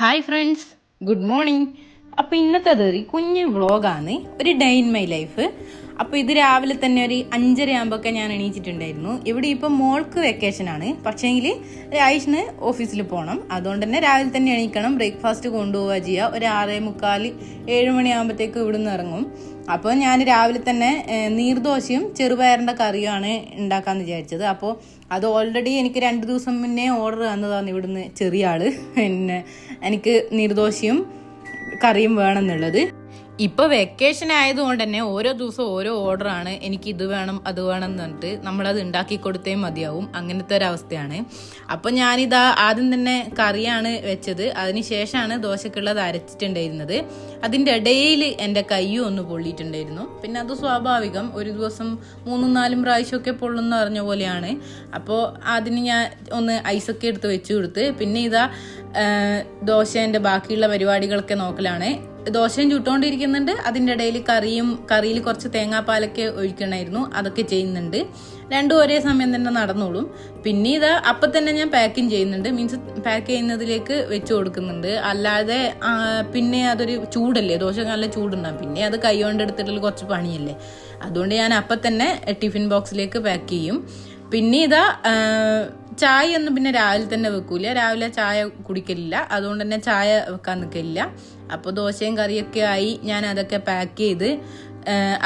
Hi friends, good morning. അപ്പോൾ ഇന്നത്തേത് ഒരു കുഞ്ഞ് വ്ളോഗാണ്, ഒരു ഡേ ഇൻ മൈ ലൈഫ്. അപ്പോൾ ഇത് രാവിലെ തന്നെ ഒരു 5:30 ആകുമ്പോഴൊക്കെ ഞാൻ എണീച്ചിട്ടുണ്ടായിരുന്നു. ഇവിടെ ഇപ്പോൾ മോൾക്ക് വെക്കേഷനാണ്, പക്ഷേങ്കിൽ ആയിഷിന് ഓഫീസിൽ പോകണം. അതുകൊണ്ട് തന്നെ രാവിലെ തന്നെ എണീക്കണം, ബ്രേക്ക്ഫാസ്റ്റ് കൊണ്ടുപോവുക ചെയ്യുക. ഒരു 6:45 7 മണിയാകുമ്പോഴത്തേക്ക് ഇവിടുന്ന് ഇറങ്ങും. അപ്പോൾ ഞാൻ രാവിലെ തന്നെ നീർദോശയും ചെറുപയറിൻ്റെ കറിയുമാണ് ഉണ്ടാക്കാമെന്ന് വിചാരിച്ചത്. അപ്പോൾ അത് ഓൾറെഡി എനിക്ക് 2 ദിവസം മുന്നേ ഓർഡർ തന്നതാണ് ഇവിടുന്ന് ചെറിയ ആള്. പിന്നെ എനിക്ക് നീർദോശയും കറിയും വേണമെന്നുള്ളത്. ഇപ്പോൾ വെക്കേഷൻ ആയതുകൊണ്ട് തന്നെ ഓരോ ദിവസവും ഓരോ ഓർഡറാണ്. എനിക്ക് ഇത് വേണം അത് വേണം എന്ന് പറഞ്ഞിട്ട് നമ്മളത് ഉണ്ടാക്കി കൊടുത്തേ മതിയാവും, അങ്ങനത്തെ ഒരവസ്ഥയാണ്. അപ്പോൾ ഞാനിതാ ആദ്യം തന്നെ കറിയാണ് വെച്ചത്, അതിനുശേഷമാണ് ദോശക്കുള്ളത് അരച്ചിട്ടുണ്ടായിരുന്നത്. അതിൻ്റെ ഇടയിൽ എൻ്റെ കയ്യും ഒന്ന് പൊള്ളിയിട്ടുണ്ടായിരുന്നു. പിന്നെ അത് സ്വാഭാവികം, ഒരു ദിവസം 3-4 പ്രാവശ്യമൊക്കെ പൊള്ളുന്ന പറഞ്ഞ പോലെയാണ്. അപ്പോൾ അതിന് ഞാൻ ഒന്ന് ഐസൊക്കെ എടുത്ത് വെച്ച് കൊടുത്ത് പിന്നെ ഇതാ ദോശേൻ്റെ ബാക്കിയുള്ള പരിപാടികളൊക്കെ നോക്കലാണ്. ദോശയും ചുട്ടുകൊണ്ടിരിക്കുന്നുണ്ട്, അതിൻ്റെ ഇടയിൽ കറിയിൽ കുറച്ച് തേങ്ങാപ്പാലൊക്കെ ഒഴിക്കണമായിരുന്നു, അതൊക്കെ ചെയ്യുന്നുണ്ട്. രണ്ടും ഒരേ സമയം തന്നെ നടന്നോളും. പിന്നെ ഇത് അപ്പം തന്നെ ഞാൻ പാക്കിങ് ചെയ്യുന്നുണ്ട്, മീൻസ് പാക്ക് ചെയ്യുന്നതിലേക്ക് വെച്ച് കൊടുക്കുന്നുണ്ട്. അല്ലാതെ പിന്നെ അതൊരു ചൂടല്ലേ, ദോശ നല്ല ചൂടുണ്ടാകും, പിന്നെ അത് കൈ കൊണ്ട് എടുത്തിട്ടുള്ള കുറച്ച് പണിയല്ലേ. അതുകൊണ്ട് ഞാൻ അപ്പം തന്നെ ടിഫിൻ ബോക്സിലേക്ക് പാക്ക് ചെയ്യും. പിന്നെ ഇതാ ചായ ഒന്നും പിന്നെ രാവിലെ തന്നെ വെക്കൂല, രാവിലെ ചായ കുടിക്കലില്ല, അതുകൊണ്ട് തന്നെ ചായ വെക്കാൻ നിൽക്കില്ല. അപ്പോൾ ദോശയും കറിയൊക്കെ ആയി, ഞാൻ അതൊക്കെ പാക്ക് ചെയ്ത്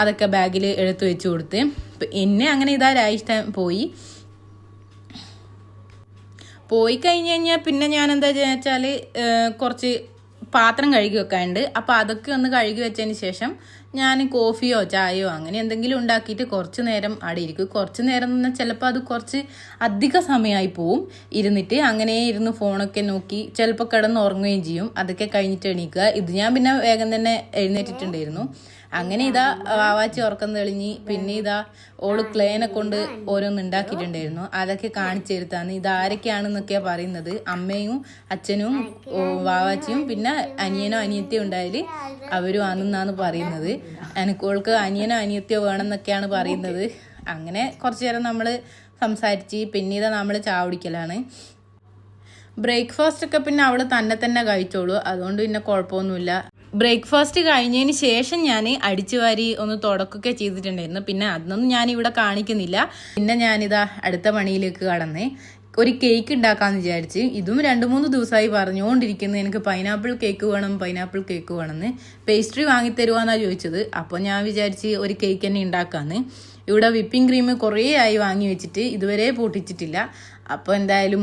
അതൊക്കെ ബാഗിൽ എടുത്ത് വെച്ച് കൊടുത്ത് എന്നെ അങ്ങനെ ഇതാ രായിഷ്ടം പോയി കഴിഞ്ഞ് കഴിഞ്ഞാൽ പിന്നെ ഞാൻ എന്താ വെച്ചാൽ കുറച്ച് പാത്രം കഴുകി വെക്കാനുണ്ട്. അപ്പോൾ അതൊക്കെ ഒന്ന് കഴുകി വെച്ചതിന് ശേഷം ഞാൻ കോഫിയോ ചായയോ അങ്ങനെ എന്തെങ്കിലും ഉണ്ടാക്കിയിട്ട് കുറച്ച് നേരം അവിടെ ഇരിക്കും. കുറച്ച് നേരം എന്ന് പറഞ്ഞാൽ ചിലപ്പോൾ അത് കുറച്ച് അധിക സമയമായി പോവും ഇരുന്നിട്ട്. അങ്ങനെ ഇരുന്ന് ഫോണൊക്കെ നോക്കി ചിലപ്പോൾ കിടന്ന് ഉറങ്ങുകയും ചെയ്യും. അതൊക്കെ കഴിഞ്ഞിട്ട് എണീക്കുക. ഇത് ഞാൻ പിന്നെ വേഗം തന്നെ എഴുന്നേറ്റിട്ടുണ്ടായിരുന്നു. അങ്ങനെ ഇതാ വാവാച്ചി ഉറക്കം തെളിഞ്ഞ് പിന്നെ ഇതാ ഓള് ക്ലേനെ കൊണ്ട് ഓരോന്ന് ഉണ്ടാക്കിയിട്ടുണ്ടായിരുന്നു, അതൊക്കെ കാണിച്ചു തരുത്താണ്. ഇത് ആരൊക്കെയാണെന്നൊക്കെയാണ് പറയുന്നത്, അമ്മയും അച്ഛനും വാവാച്ചിയും പിന്നെ അനിയനോ അനിയത്തിയോ ഉണ്ടായാൽ അവരും ആണെന്നാണ് പറയുന്നത്. എനിക്കോൾക്ക് അനിയനോ അനിയത്തിയോ വേണമെന്നൊക്കെയാണ് പറയുന്നത്. അങ്ങനെ കുറച്ചു നേരം നമ്മൾ സംസാരിച്ച് പിന്നെ ഇതാ നമ്മൾ ചായ കുടിക്കലാണ്. ബ്രേക്ക്ഫാസ്റ്റ് ഒക്കെ പിന്നെ അവൾ തന്നെ കഴിച്ചോളൂ, അതുകൊണ്ട് പിന്നെ കുഴപ്പമൊന്നുമില്ല. ബ്രേക്ക്ഫാസ്റ്റ് കഴിഞ്ഞതിന് ശേഷം ഞാൻ അടിച്ചു വാരി ഒന്ന് തുടക്കൊക്കെ ചെയ്തിട്ടുണ്ടായിരുന്നു. പിന്നെ അതൊന്നും ഞാൻ ഇവിടെ കാണിക്കുന്നില്ല. പിന്നെ ഞാനിതാ അടുത്ത പണിയിലേക്ക് കടന്ന് ഒരു കേക്ക് ഉണ്ടാക്കാമെന്ന് വിചാരിച്ച്. ഇതും 2-3 ദിവസമായി പറഞ്ഞുകൊണ്ടിരിക്കുന്നത് എനിക്ക് പൈനാപ്പിൾ കേക്ക് വേണമെന്ന്. പേസ്ട്രി വാങ്ങിത്തരുവാന്നാണ് ചോദിച്ചത്. അപ്പോൾ ഞാൻ വിചാരിച്ച് ഒരു കേക്ക് തന്നെ ഉണ്ടാക്കാമെന്ന്. ഇവിടെ വിപ്പിംഗ് ക്രീം കുറേ ആയി വാങ്ങി വെച്ചിട്ട് ഇതുവരെ പൊട്ടിച്ചിട്ടില്ല. അപ്പോൾ എന്തായാലും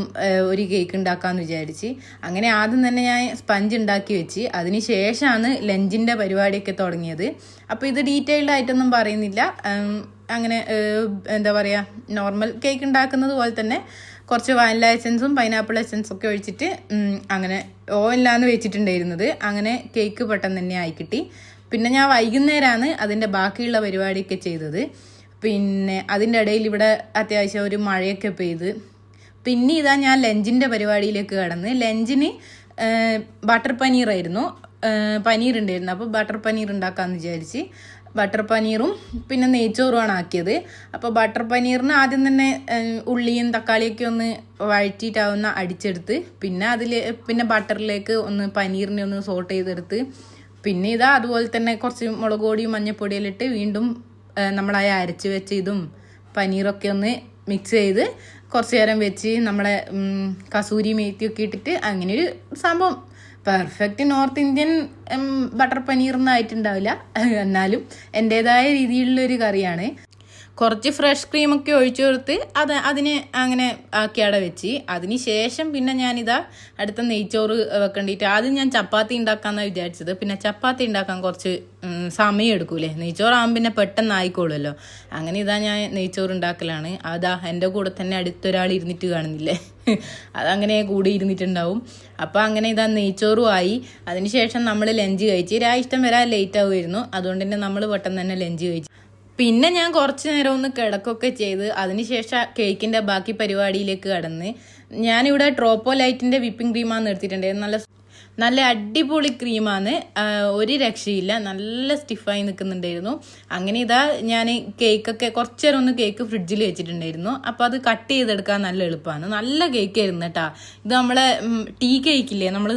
ഒരു കേക്ക് ഉണ്ടാക്കാമെന്ന് വിചാരിച്ച് അങ്ങനെ ആദ്യം തന്നെ ഞാൻ സ്പഞ്ച് ഉണ്ടാക്കി വെച്ച് അതിന് ശേഷമാണ് ലഞ്ചിൻ്റെ പരിപാടിയൊക്കെ തുടങ്ങിയത്. അപ്പോൾ ഇത് ഡീറ്റെയിൽഡ് ആയിട്ടൊന്നും പറയുന്നില്ല. അങ്ങനെ എന്താ പറയുക, നോർമൽ കേക്ക് ഉണ്ടാക്കുന്നത് പോലെ തന്നെ കുറച്ച് വാനില എസൻസും പൈനാപ്പിൾ എസൻസും ഒക്കെ ഒഴിച്ചിട്ട് അങ്ങനെ ഓവനിലാണ് വെച്ചിട്ടുണ്ടായിരുന്നത്. അങ്ങനെ കേക്ക് പെട്ടെന്ന് തന്നെ ആയി കിട്ടി. പിന്നെ ഞാൻ വൈകുന്നേരമാണ് അതിൻ്റെ ബാക്കിയുള്ള പരിപാടിയൊക്കെ ചെയ്തത്. പിന്നെ അതിൻ്റെ ഇടയിൽ ഇവിടെ അത്യാവശ്യം ഒരു മഴയൊക്കെ പെയ്ത് പിന്നെ ഇതാ ഞാൻ ലഞ്ചിൻ്റെ പരിപാടിയിലേക്ക് കടന്ന്. ലഞ്ചിന് ബട്ടർ പനീറായിരുന്നു, പനീറുണ്ടായിരുന്നു. അപ്പോൾ ബട്ടർ പനീർ ഉണ്ടാക്കാമെന്ന് വിചാരിച്ച് ബട്ടർ പനീറും പിന്നെ നെയ്ച്ചോറുമാണ് ആക്കിയത്. അപ്പോൾ ബട്ടർ പനീറിന് ആദ്യം തന്നെ ഉള്ളിയും തക്കാളിയൊക്കെ ഒന്ന് വഴറ്റിയിട്ടാവുന്ന അടിച്ചെടുത്ത് പിന്നെ ബട്ടറിലേക്ക് ഒന്ന് പനീറിനെ ഒന്ന് സോട്ട് ചെയ്തെടുത്ത് പിന്നെ ഇതാ അതുപോലെ തന്നെ കുറച്ച് മുളക് പൊടിയും മഞ്ഞൾപ്പൊടിയെല്ലാം ഇട്ട് വീണ്ടും നമ്മളായ അരച്ച് വെച്ച് ഇതും പനീറൊക്കെ ഒന്ന് മിക്സ് ചെയ്ത് കുറച്ച് നേരം വെച്ച് നമ്മളെ കസൂരി മേത്തിയൊക്കെ ഇട്ടിട്ട് അങ്ങനെ ഒരു സംഭവം. പെർഫെക്റ്റ് നോർത്ത് ഇന്ത്യൻ ബട്ടർ പനീറൊന്നും ആയിട്ടുണ്ടാവില്ല, എന്നാലും എൻ്റേതായ രീതിയിലുള്ളൊരു കറിയാണ്. കുറച്ച് ഫ്രഷ് ക്രീമൊക്കെ ഒഴിച്ചു കൊടുത്ത് അതിനെ അങ്ങനെ ആക്കി അവിടെ വെച്ച് അതിന് ശേഷം പിന്നെ ഞാനിതാ അടുത്ത നെയ്ച്ചോറ് വെക്കേണ്ടിയിട്ട് ആദ്യം ഞാൻ ചപ്പാത്തി ഉണ്ടാക്കാമെന്നാണ് വിചാരിച്ചത്. പിന്നെ ചപ്പാത്തി ഉണ്ടാക്കാൻ കുറച്ച് സമയം എടുക്കൂലേ, നെയ്ച്ചോറാകുമ്പോൾ പിന്നെ പെട്ടെന്ന് ആയിക്കോളുമല്ലോ. അങ്ങനെ ഇതാ ഞാൻ നെയ്ച്ചോറ് ഉണ്ടാക്കലാണ്. അതാ എൻ്റെ കൂടെ തന്നെ അടുത്തൊരാൾ ഇരുന്നിട്ട് കാണുന്നില്ലേ, അതങ്ങനെ കൂടി ഇരുന്നിട്ടുണ്ടാവും. അപ്പോൾ അങ്ങനെ ഇതാ നെയ്ച്ചോറും ആയി. അതിനുശേഷം നമ്മൾ ലഞ്ച് കഴിച്ച് ഇഷ്ടം വരാൻ ലേറ്റ് ആവുമായിരുന്നു, അതുകൊണ്ട് തന്നെ നമ്മൾ പെട്ടെന്ന് തന്നെ ലഞ്ച് കഴിച്ചു. പിന്നെ ഞാൻ കുറച്ച് നേരം ഒന്ന് കിടക്കൊക്കെ ചെയ്ത് അതിനുശേഷം കേക്കിൻ്റെ ബാക്കി പരിപാടിയിലേക്ക് കടന്ന് ഞാനിവിടെ ട്രോപ്പോ ലൈറ്റിൻ്റെ വിപ്പിംഗ് ക്രീമാണ് എടുത്തിട്ടുണ്ടായിരുന്നു. നല്ല നല്ല അടിപൊളി ക്രീമാണ്, ഒരു രക്ഷയില്ല, നല്ല സ്റ്റിഫായി നിൽക്കുന്നുണ്ടായിരുന്നു. അങ്ങനെ ഇതാ ഞാൻ കേക്കൊക്കെ കുറച്ച് നേരം ഒന്ന് കേക്ക് ഫ്രിഡ്ജിൽ വെച്ചിട്ടുണ്ടായിരുന്നു. അപ്പോൾ അത് കട്ട് ചെയ്തെടുക്കാൻ നല്ല എളുപ്പമാണ്. നല്ല കേക്കായിരുന്നു കേട്ടോ. ഇത് നമ്മളെ ടീ കേക്കില്ലേ നമ്മൾ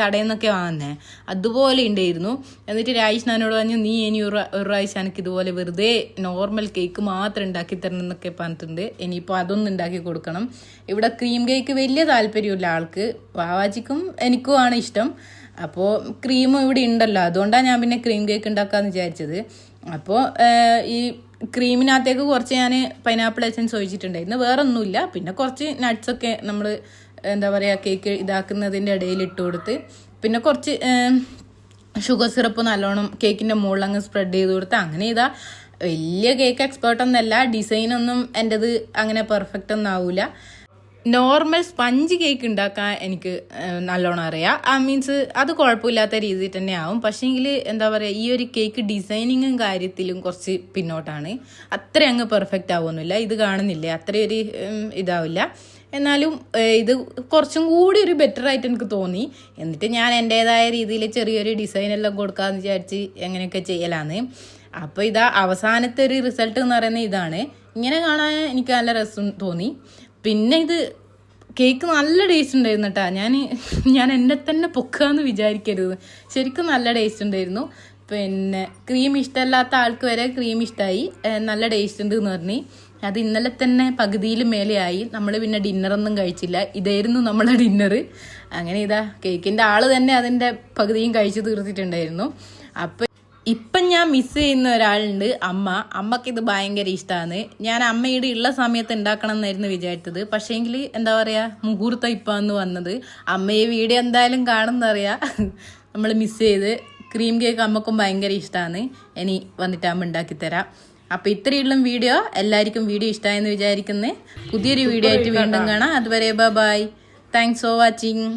കടയിൽ നിന്നൊക്കെ വാങ്ങുന്നേ, അതുപോലെ ഉണ്ടായിരുന്നു. എന്നിട്ട് രാജേഷ് എന്നോട് പറഞ്ഞു, നീ ഇനി ഒരു പ്രാവശ്യം എനിക്ക് ഇതുപോലെ വെറുതെ നോർമൽ കേക്ക് മാത്രം ഉണ്ടാക്കി തരണം എന്നൊക്കെ പറഞ്ഞിട്ടുണ്ട്. ഇനിയിപ്പോൾ അതൊന്നും ഉണ്ടാക്കി കൊടുക്കണം. ഇവിടെ ക്രീം കേക്ക് വലിയ താല്പര്യമില്ല ആൾക്ക്, വാവാച്ചിക്കും എനിക്കുമാണ് ഇഷ്ടം. അപ്പോൾ ക്രീം ഇവിടെ ഉണ്ടല്ലോ, അതുകൊണ്ടാണ് ഞാൻ പിന്നെ ക്രീം കേക്ക് ഉണ്ടാക്കാമെന്ന് വിചാരിച്ചത്. അപ്പോൾ ഈ ക്രീമിനകത്തേക്ക് കുറച്ച് ഞാൻ പൈനാപ്പിൾ എസൻസ് ഒഴിച്ചിട്ടുണ്ടായിരുന്നു, വേറെ ഒന്നുമില്ല. പിന്നെ കുറച്ച് നട്ട്സൊക്കെ നമ്മൾ എന്താ പറയുക കേക്ക് ഇതാക്കുന്നതിൻ്റെ ഇടയിൽ ഇട്ട് കൊടുത്ത്, പിന്നെ കുറച്ച് ഷുഗർ സിറപ്പ് നല്ലോണം കേക്കിൻ്റെ മുകളിൽ അങ്ങ് സ്പ്രെഡ് ചെയ്ത് കൊടുത്ത്. അങ്ങനെ ഇതാ വലിയ കേക്ക് എക്സ്പേർട്ടൊന്നുമല്ല, ഡിസൈനൊന്നും എൻ്റെത് അങ്ങനെ പെർഫെക്റ്റ് ഒന്നും ആവില്ല. നോർമൽ സ്പഞ്ച് കേക്ക് ഉണ്ടാക്കാൻ എനിക്ക് നല്ലോണം അറിയാം. മീൻസ് അത് കുഴപ്പമില്ലാത്ത രീതിയിൽ തന്നെ ആവും. പക്ഷേങ്കിൽ എന്താ പറയുക, ഈ ഒരു കേക്ക് ഡിസൈനിങ്ങും കാര്യത്തിലും കുറച്ച് പിന്നോട്ടാണ്. അത്ര അങ്ങ് പെർഫെക്റ്റ് ആവുമൊന്നുമില്ല. ഇത് കാണുന്നില്ലേ, അത്രയൊരു ഇതാവില്ല. എന്നാലും ഇത് കുറച്ചും കൂടി ഒരു ബെറ്റർ ആയിട്ട് എനിക്ക് തോന്നി. എന്നിട്ട് ഞാൻ എൻ്റേതായ രീതിയിൽ ചെറിയൊരു ഡിസൈനെല്ലാം കൊടുക്കാമെന്ന് വിചാരിച്ച് എങ്ങനെയൊക്കെ ചെയ്യലാന്ന്. അപ്പോൾ ഇതാ അവസാനത്തെ ഒരു റിസൾട്ട് എന്ന് പറയുന്നത് ഇതാണ്. ഇങ്ങനെ കാണാൻ എനിക്ക് നല്ല രസം തോന്നി. പിന്നെ ഇത് കേക്ക് നല്ല ടേസ്റ്റ് ഉണ്ടായിരുന്നു കേട്ടോ. ഞാൻ എന്നെ തന്നെ പൊക്കാന്ന് വിചാരിക്കരുത്, ശരിക്കും നല്ല ടേസ്റ്റ് ഉണ്ടായിരുന്നു. പിന്നെ ക്രീം ഇഷ്ടമല്ലാത്ത ആൾക്ക് വരെ ക്രീം ഇഷ്ടമായി, നല്ല ടേസ്റ്റ് ഉണ്ട് എന്ന് പറഞ്ഞ്. അത് ഇന്നലെ തന്നെ പകുതിയിൽ മേലെയായി. നമ്മൾ പിന്നെ ഡിന്നറൊന്നും കഴിച്ചില്ല, ഇതായിരുന്നു നമ്മളെ ഡിന്നർ. അങ്ങനെ ഇതാ കേക്കിൻ്റെ ആൾ തന്നെ അതിൻ്റെ പകുതിയും കഴിച്ചു തീർത്തിട്ടുണ്ടായിരുന്നു. അപ്പം ഇപ്പം ഞാൻ മിസ് ചെയ്യുന്ന ഒരാളുണ്ട്, അമ്മക്ക് ഇത് ഭയങ്കര ഇഷ്ടമാണ്. ഞാൻ അമ്മയുടെ ഉള്ള സമയത്ത് ഉണ്ടാക്കണം എന്നായിരുന്നു വിചാരിച്ചത്. പക്ഷേങ്കിൽ എന്താ പറയുക, മുഹൂർത്തം ഇപ്പാന്ന് വന്നത്. അമ്മയെ വീഡിയോ എന്തായാലും കാണുന്നറിയാം. നമ്മൾ മിസ് ചെയ്ത്. ക്രീം കേക്ക് അമ്മക്കും ഭയങ്കര ഇഷ്ടമാണ്. ഇനി വന്നിട്ട് അമ്മ ഉണ്ടാക്കിത്തരാം. അപ്പോൾ ഇത്രയുള്ള വീഡിയോ, എല്ലാവർക്കും വീഡിയോ ഇഷ്ടമായെന്ന് വിചാരിക്കുന്നത്. പുതിയൊരു വീഡിയോ ആയിട്ട് വീണ്ടും കാണാം. അതുവരെ ബൈ. Thanks for watching.